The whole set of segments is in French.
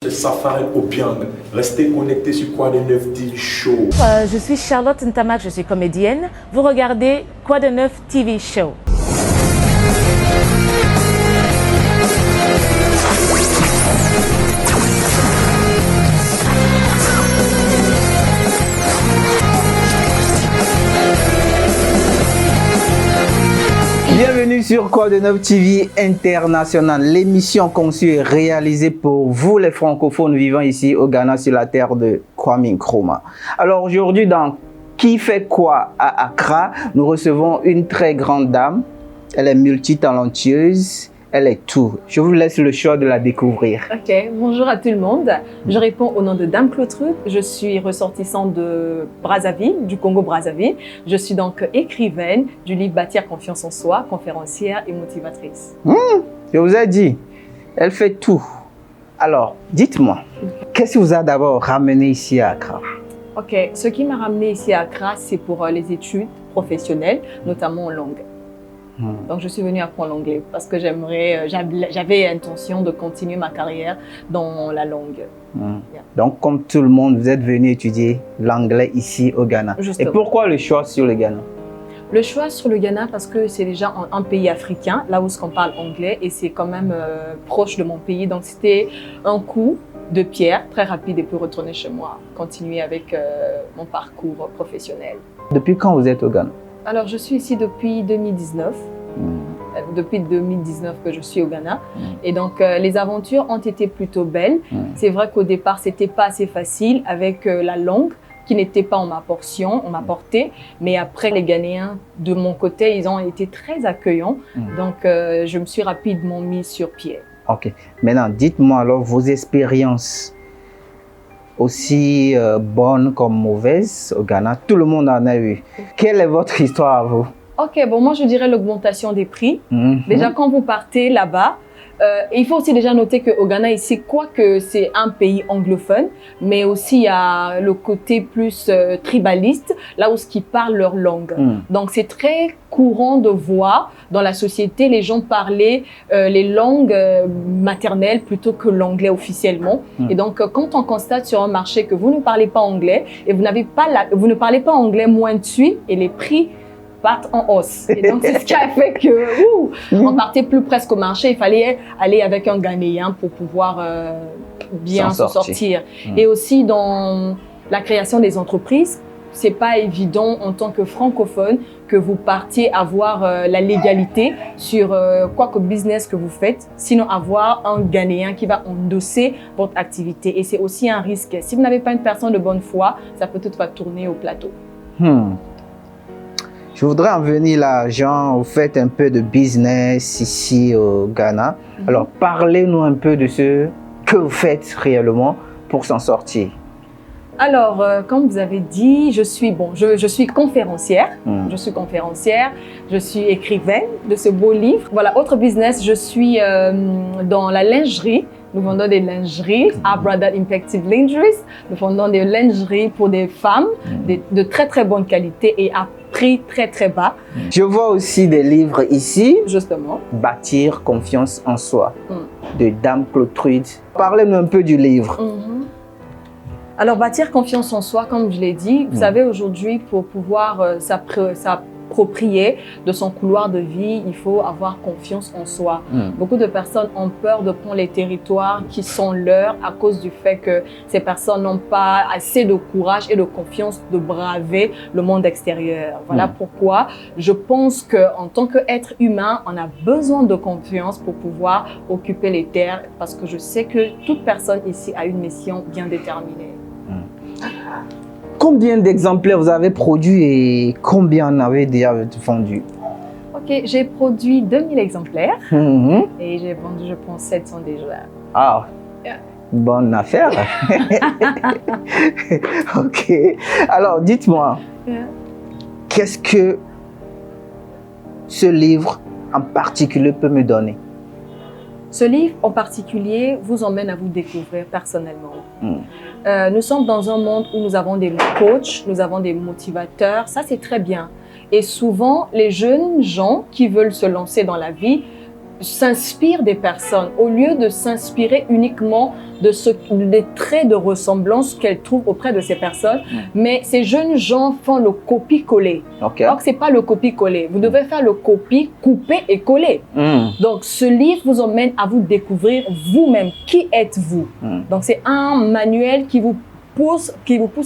C'est Safari Obiang. Restez connectés sur Quoi de Neuf TV Show. Je suis Charlotte Ntamak, je suis comédienne. Vous regardez Quoi de Neuf TV Show. Bienvenue sur Quoi de Neuf TV International, l'émission conçue et réalisée pour vous les francophones vivant ici au Ghana sur la terre de Kwame Nkrumah. Alors aujourd'hui dans Qui fait quoi à Accra, nous recevons une très grande dame. Elle est multitalentueuse, elle est tout. Je vous laisse le choix de la découvrir. Ok, bonjour à tout le monde. Je réponds au nom de Dame Clotrude. Je suis ressortissante de Brazzaville, du Congo-Brazzaville. Je suis donc écrivaine du livre Bâtir confiance en soi, conférencière et motivatrice. Je vous ai dit, elle fait tout. Alors, dites-moi, qu'est-ce qui vous a d'abord ramené ici à Accra? Ok, ce qui m'a ramenée ici à Accra, c'est pour les études professionnelles, notamment en langue. Donc, je suis venue apprendre l'anglais parce que j'avais intention de continuer ma carrière dans la langue. Yeah. Donc, comme tout le monde, vous êtes venu étudier l'anglais ici au Ghana. Justement. Et pourquoi le choix sur le Ghana? Le choix sur le Ghana parce que c'est déjà un pays africain, là où on parle anglais et c'est quand même proche de mon pays. Donc, c'était un coup de pierre très rapide et puis retourner chez moi, continuer avec mon parcours professionnel. Depuis quand vous êtes au Ghana? Alors, je suis ici depuis 2019. Depuis 2019 que je suis au Ghana. Et donc, les aventures ont été plutôt belles. C'est vrai qu'au départ, c'était pas assez facile avec la langue qui n'était pas en ma portion, on m'a porté. Mais après, les Ghanéens, de mon côté, ils ont été très accueillants. Donc, je me suis rapidement mise sur pied. Ok. Maintenant, dites-moi alors vos expériences aussi bonnes comme mauvaises au Ghana. Tout le monde en a eu. Quelle est votre histoire à vous? Ok, bon, moi je dirais l'augmentation des prix. Déjà, quand vous partez là-bas, il faut aussi déjà noter qu'au Ghana, ici, quoique c'est un pays anglophone, mais aussi il y a le côté plus tribaliste, là où ils parlent leur langue. Donc c'est très courant de voir dans la société les gens parler les langues maternelles plutôt que l'anglais officiellement. Et donc quand on constate sur un marché que vous ne parlez pas anglais et vous ne parlez pas anglais moins de suite et les prix partent en hausse. Et donc, c'est ce qui a fait que, on partait plus presque au marché. Il fallait aller avec un Ghanéen pour pouvoir bien s'en sortir. Et aussi, dans la création des entreprises, c'est pas évident en tant que francophone que vous partiez avoir la légalité sur quoi que business que vous faites, sinon avoir un Ghanéen qui va endosser votre activité. Et c'est aussi un risque. Si vous n'avez pas une personne de bonne foi, ça peut toutefois tourner au plateau. Je voudrais en venir là, Jean, vous faites un peu de business ici au Ghana. Alors, parlez-nous un peu de ce que vous faites réellement pour s'en sortir. Alors, comme vous avez dit, je suis conférencière. Je suis conférencière, je suis écrivaine de ce beau livre. Voilà, autre business, je suis dans la lingerie. Nous vendons des lingeries, Abra Impactive Lingeries. Nous vendons des lingeries pour des femmes de très très bonne qualité et à prix très très bas. Je vois aussi des livres ici. Justement. Bâtir confiance en soi, de Dame Clotrude. Parlez-nous un peu du livre. Alors, bâtir confiance en soi, comme je l'ai dit, vous savez, aujourd'hui, pour pouvoir s'approprier de son couloir de vie, il faut avoir confiance en soi. Beaucoup de personnes ont peur de prendre les territoires qui sont leurs à cause du fait que ces personnes n'ont pas assez de courage et de confiance de braver le monde extérieur. Voilà pourquoi je pense qu'en tant qu'être humain, on a besoin de confiance pour pouvoir occuper les terres parce que je sais que toute personne ici a une mission bien déterminée. Combien d'exemplaires vous avez produits et combien en avez déjà vendu? Ok, j'ai produit 2000 exemplaires et j'ai vendu, je pense, 700 déjà. Ah, bonne affaire. Ok, alors dites-moi, qu'est-ce que ce livre en particulier peut me donner? Ce livre en particulier vous emmène à vous découvrir personnellement. Nous sommes dans un monde où nous avons des coachs, nous avons des motivateurs, ça c'est très bien. Et souvent, les jeunes gens qui veulent se lancer dans la vie s'inspire des personnes au lieu de s'inspirer uniquement des traits de ressemblance qu'elles trouvent auprès de ces personnes. Mais ces jeunes gens font le copie-coller. Alors que ce n'est pas le copie-coller. Vous devez faire le copie, couper et coller. Donc, ce livre vous emmène à vous découvrir vous-même. Qui êtes-vous? Donc, c'est un manuel qui vous pousse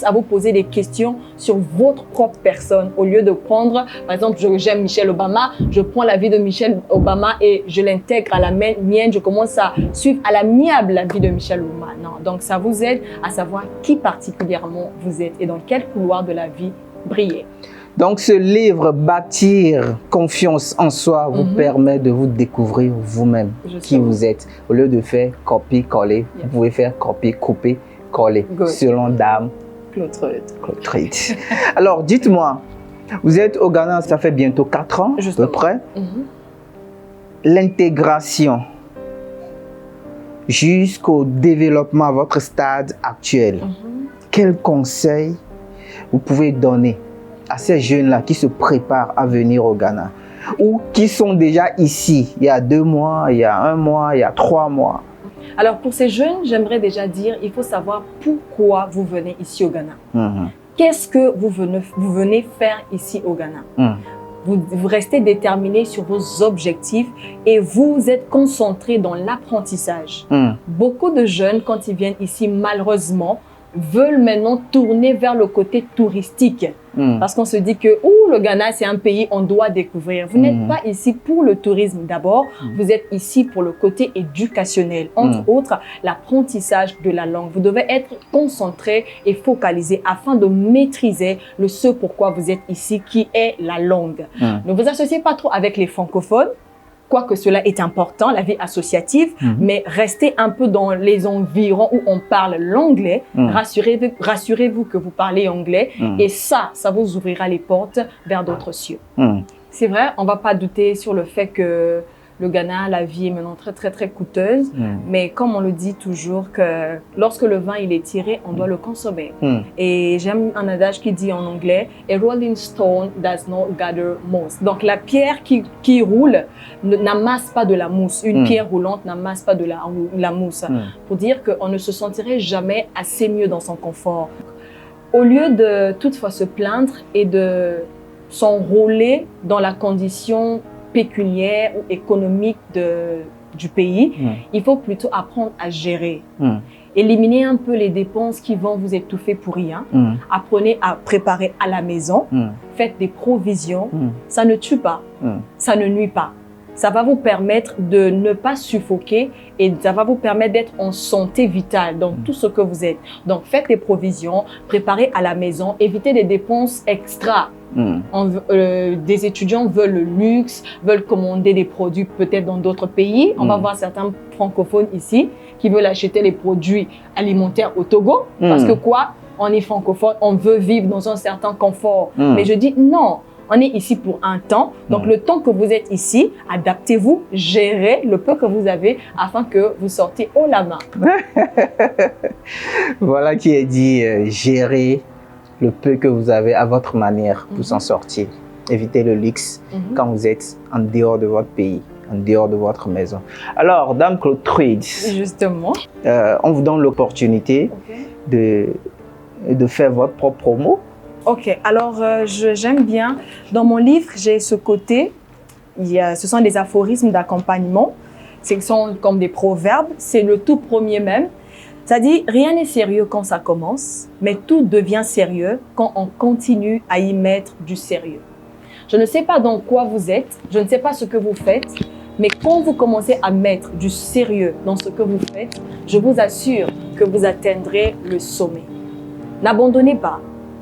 à vous poser des questions sur votre propre personne au lieu de prendre, par exemple, j'aime Michelle Obama, je prends la vie de Michelle Obama et je l'intègre à la mienne, je commence à suivre à l'amiable la vie de Michelle Obama. Non, donc ça vous aide à savoir qui particulièrement vous êtes et dans quel couloir de la vie briller. Donc ce livre, Bâtir confiance en soi, vous permet de vous découvrir vous-même, qui vous êtes. Au lieu de faire copier-coller, vous pouvez faire copier-couper, coller, selon Dame Claude Truide. Alors, dites-moi, vous êtes au Ghana, ça fait bientôt 4 ans, à peu près. L'intégration jusqu'au développement à votre stade actuel, quel conseil vous pouvez donner à ces jeunes-là qui se préparent à venir au Ghana ou qui sont déjà ici il y a 2 mois, il y a 1 mois, il y a 3 mois? Alors, pour ces jeunes, j'aimerais déjà dire, il faut savoir pourquoi vous venez ici au Ghana. Qu'est-ce que vous venez faire ici au Ghana? Vous restez déterminé sur vos objectifs et vous êtes concentré dans l'apprentissage. Beaucoup de jeunes, quand ils viennent ici, malheureusement, veulent maintenant tourner vers le côté touristique. Parce qu'on se dit que le Ghana, c'est un pays qu'on doit découvrir. Vous n'êtes pas ici pour le tourisme d'abord, vous êtes ici pour le côté éducationnel. Entre autres, l'apprentissage de la langue. Vous devez être concentré et focalisé afin de maîtriser ce pourquoi vous êtes ici, qui est la langue. Ne vous associez pas trop avec les francophones, quoique cela est important, la vie associative, mais restez un peu dans les environs où on parle l'anglais. Rassurez-vous que vous parlez anglais et ça vous ouvrira les portes vers d'autres cieux. C'est vrai, on ne va pas douter sur le fait que le Ghana, la vie est maintenant très coûteuse, mais comme on le dit toujours, que lorsque le vin il est tiré, on doit le consommer. Et j'aime un adage qui dit en anglais, « A rolling stone does not gather moss ». Donc la pierre qui roule n'amasse pas de la mousse. Une pierre roulante n'amasse pas de la mousse. Pour dire qu'on ne se sentirait jamais assez mieux dans son confort. Au lieu de toutefois se plaindre et de s'enrôler dans la condition pécuniaire ou économique du pays, il faut plutôt apprendre à gérer. Éliminez un peu les dépenses qui vont vous étouffer pour rien. Apprenez à préparer à la maison. Faites des provisions. Ça ne tue pas. Ça ne nuit pas. Ça va vous permettre de ne pas suffoquer et ça va vous permettre d'être en santé vitale dans tout ce que vous êtes. Donc, faites des provisions, préparez à la maison, évitez des dépenses extra. Des étudiants veulent le luxe, veulent commander des produits peut-être dans d'autres pays. On va voir certains francophones ici qui veulent acheter les produits alimentaires au Togo. Parce que quoi? On est francophone, on veut vivre dans un certain confort. Mais je dis non. On est ici pour un temps. Donc, le temps que vous êtes ici, adaptez-vous, gérez le peu que vous avez afin que vous sortez haut la main. Voilà qui est dit, gérer le peu que vous avez à votre manière pour s'en sortir. Évitez le luxe quand vous êtes en dehors de votre pays, en dehors de votre maison. Alors, Dame Claude Truide, justement, on vous donne l'opportunité de faire votre propre promo. Ok, alors j'aime bien. Dans mon livre, j'ai ce côté, ce sont des aphorismes d'accompagnement. Ce sont comme des proverbes, c'est le tout premier même. Ça dit, rien n'est sérieux quand ça commence, mais tout devient sérieux quand on continue à y mettre du sérieux. Je ne sais pas dans quoi vous êtes, je ne sais pas ce que vous faites, mais quand vous commencez à mettre du sérieux dans ce que vous faites, je vous assure que vous atteindrez le sommet. N'abandonnez pas.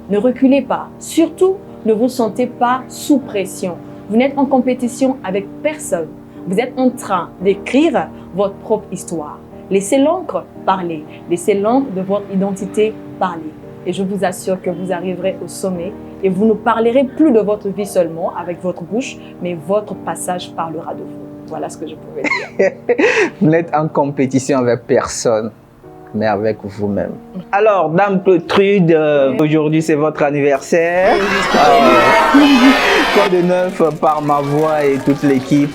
Ne reculez pas. Surtout, ne vous sentez pas sous pression. Vous n'êtes en compétition avec personne. Vous êtes en train d'écrire votre propre histoire. Laissez l'encre parler. Laissez l'encre de votre identité parler. Et je vous assure que vous arriverez au sommet et vous ne parlerez plus de votre vie seulement avec votre bouche, mais votre passage parlera de vous. Voilà ce que je pouvais dire. Vous n'êtes en compétition avec personne, mais avec vous-même. Alors, Dame Claude Truide, aujourd'hui c'est votre anniversaire. Quoi de neuf par ma voix et toute l'équipe?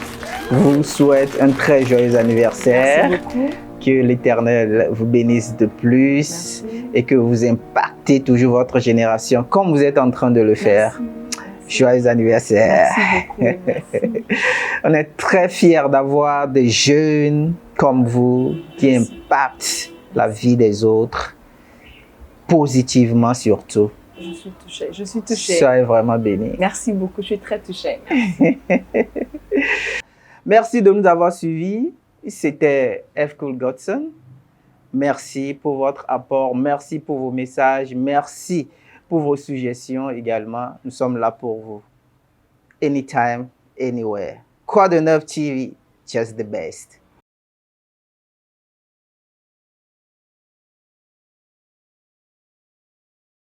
vous souhaite un très joyeux anniversaire. Merci beaucoup. Que l'Éternel vous bénisse de plus. Merci. Et que vous impactez toujours votre génération comme vous êtes en train de le faire. Joyeux anniversaire. Merci beaucoup. Merci. On est très fiers d'avoir des jeunes comme vous qui impactent la vie des autres positivement surtout. Je suis touchée. Je suis touchée. Soyez vraiment bénis. Merci beaucoup. Je suis très touchée. Merci de nous avoir suivis. C'était F. Cool Godson. Merci pour votre apport. Merci pour vos messages. Merci pour vos suggestions également. Nous sommes là pour vous. Anytime, anywhere. Quoi de neuf TV, just the best.